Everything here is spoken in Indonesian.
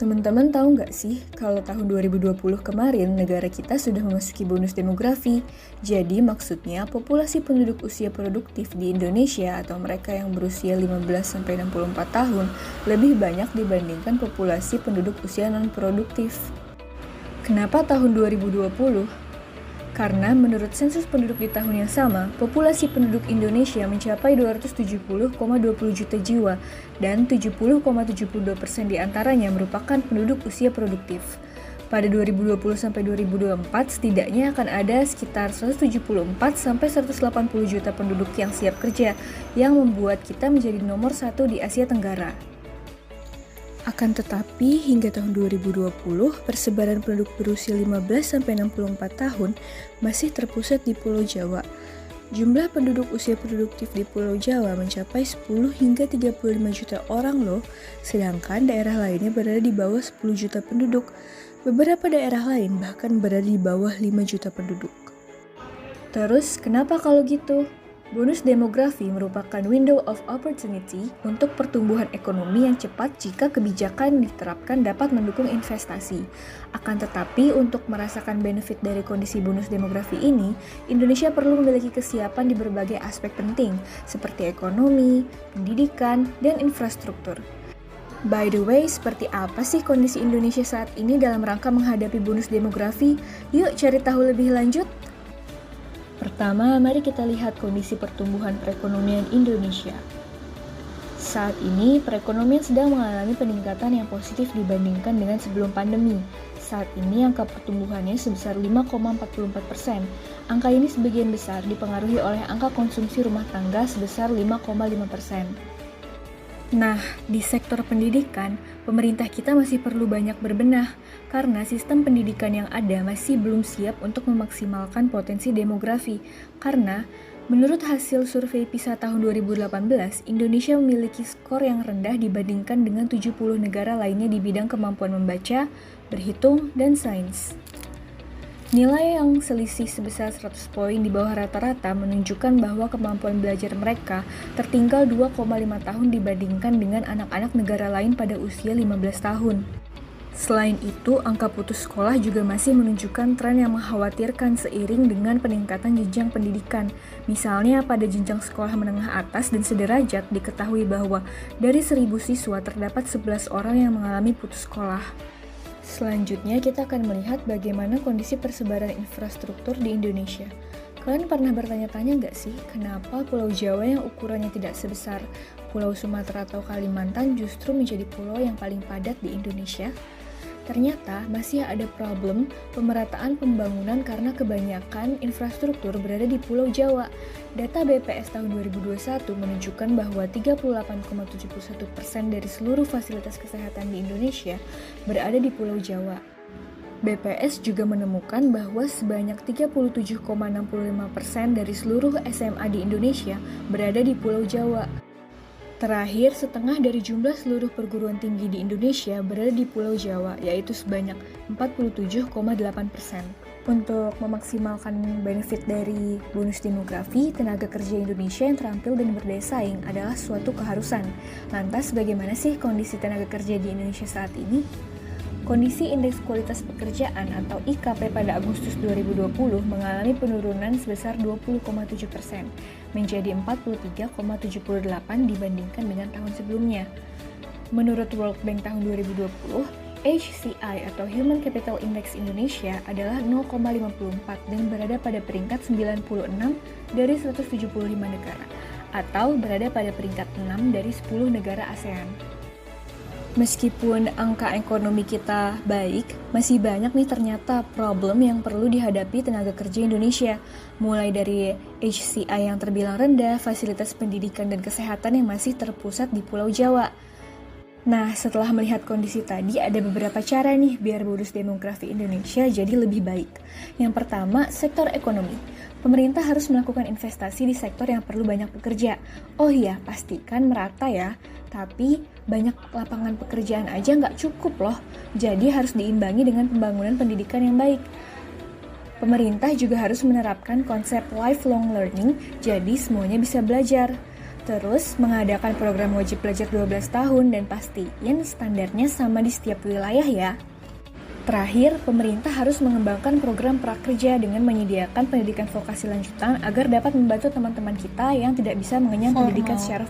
Teman-teman tahu nggak sih, kalau tahun 2020 kemarin negara kita sudah memasuki bonus demografi. Jadi maksudnya populasi penduduk usia produktif di Indonesia atau mereka yang berusia 15-64 tahun lebih banyak dibandingkan populasi penduduk usia non-produktif. Kenapa tahun 2020? Karena menurut sensus penduduk di tahun yang sama, populasi penduduk Indonesia mencapai 270,20 juta jiwa dan 70,72% diantaranya merupakan penduduk usia produktif. Pada 2020-2024 setidaknya akan ada sekitar 174-180 juta penduduk yang siap kerja, yang membuat kita menjadi nomor 1 di Asia Tenggara. Akan tetapi, hingga tahun 2020, persebaran penduduk berusia 15-64 tahun masih terpusat di Pulau Jawa. Jumlah penduduk usia produktif di Pulau Jawa mencapai 10 hingga 35 juta orang loh, sedangkan daerah lainnya berada di bawah 10 juta penduduk. Beberapa daerah lain bahkan berada di bawah 5 juta penduduk. Terus, kenapa kalau gitu? Bonus demografi merupakan window of opportunity untuk pertumbuhan ekonomi yang cepat jika kebijakan diterapkan dapat mendukung investasi. Akan tetapi, untuk merasakan benefit dari kondisi bonus demografi ini, Indonesia perlu memiliki kesiapan di berbagai aspek penting, seperti ekonomi, pendidikan, dan infrastruktur. By the way, seperti apa sih kondisi Indonesia saat ini dalam rangka menghadapi bonus demografi? Yuk cari tahu lebih lanjut! Pertama, mari kita lihat kondisi pertumbuhan perekonomian Indonesia. Saat ini, perekonomian sedang mengalami peningkatan yang positif dibandingkan dengan sebelum pandemi. Saat ini, angka pertumbuhannya sebesar 5,44%. Angka ini sebagian besar dipengaruhi oleh angka konsumsi rumah tangga sebesar 5,5%. Nah, di sektor pendidikan, pemerintah kita masih perlu banyak berbenah karena sistem pendidikan yang ada masih belum siap untuk memaksimalkan potensi demografi. Karena, menurut hasil survei PISA tahun 2018, Indonesia memiliki skor yang rendah dibandingkan dengan 70 negara lainnya di bidang kemampuan membaca, berhitung, dan sains. Nilai yang selisih sebesar 100 poin di bawah rata-rata menunjukkan bahwa kemampuan belajar mereka tertinggal 2,5 tahun dibandingkan dengan anak-anak negara lain pada usia 15 tahun. Selain itu, angka putus sekolah juga masih menunjukkan tren yang mengkhawatirkan seiring dengan peningkatan jenjang pendidikan. Misalnya pada jenjang sekolah menengah atas dan sederajat diketahui bahwa dari 1.000 siswa terdapat 11 orang yang mengalami putus sekolah. Selanjutnya kita akan melihat bagaimana kondisi persebaran infrastruktur di Indonesia. Kalian pernah bertanya-tanya nggak sih, kenapa Pulau Jawa yang ukurannya tidak sebesar Pulau Sumatera atau Kalimantan justru menjadi pulau yang paling padat di Indonesia? Ternyata masih ada problem pemerataan pembangunan karena kebanyakan infrastruktur berada di Pulau Jawa. Data BPS tahun 2021 menunjukkan bahwa 38,71% dari seluruh fasilitas kesehatan di Indonesia berada di Pulau Jawa. BPS juga menemukan bahwa sebanyak 37,65% dari seluruh SMA di Indonesia berada di Pulau Jawa. Terakhir, setengah dari jumlah seluruh perguruan tinggi di Indonesia berada di Pulau Jawa, yaitu sebanyak 47,8%. Untuk memaksimalkan benefit dari bonus demografi, tenaga kerja Indonesia yang terampil dan berdaya saing adalah suatu keharusan. Lantas, bagaimana sih kondisi tenaga kerja di Indonesia saat ini? Kondisi Indeks Kualitas Pekerjaan atau IKP pada Agustus 2020 mengalami penurunan sebesar 20,7%, menjadi 43,78 dibandingkan dengan tahun sebelumnya. Menurut World Bank tahun 2020, HCI atau Human Capital Index Indonesia adalah 0,54 dan berada pada peringkat 96 dari 175 negara, atau berada pada peringkat 6 dari 10 negara ASEAN. Meskipun angka ekonomi kita baik, masih banyak nih ternyata problem yang perlu dihadapi tenaga kerja Indonesia. Mulai dari HCI yang terbilang rendah, fasilitas pendidikan dan kesehatan yang masih terpusat di Pulau Jawa. Nah, setelah melihat kondisi tadi, ada beberapa cara nih biar bonus demografi Indonesia jadi lebih baik. Yang pertama, sektor ekonomi. Pemerintah harus melakukan investasi di sektor yang perlu banyak pekerja. Oh iya, pastikan merata ya. Tapi banyak lapangan pekerjaan aja nggak cukup loh. Jadi harus diimbangi dengan pembangunan pendidikan yang baik. Pemerintah juga harus menerapkan konsep lifelong learning, jadi semuanya bisa belajar. Terus, mengadakan program wajib belajar 12 tahun dan pastiin standarnya sama di setiap wilayah ya. Terakhir, pemerintah harus mengembangkan program prakerja dengan menyediakan pendidikan vokasi lanjutan agar dapat membantu teman-teman kita yang tidak bisa mengenyam pendidikan secara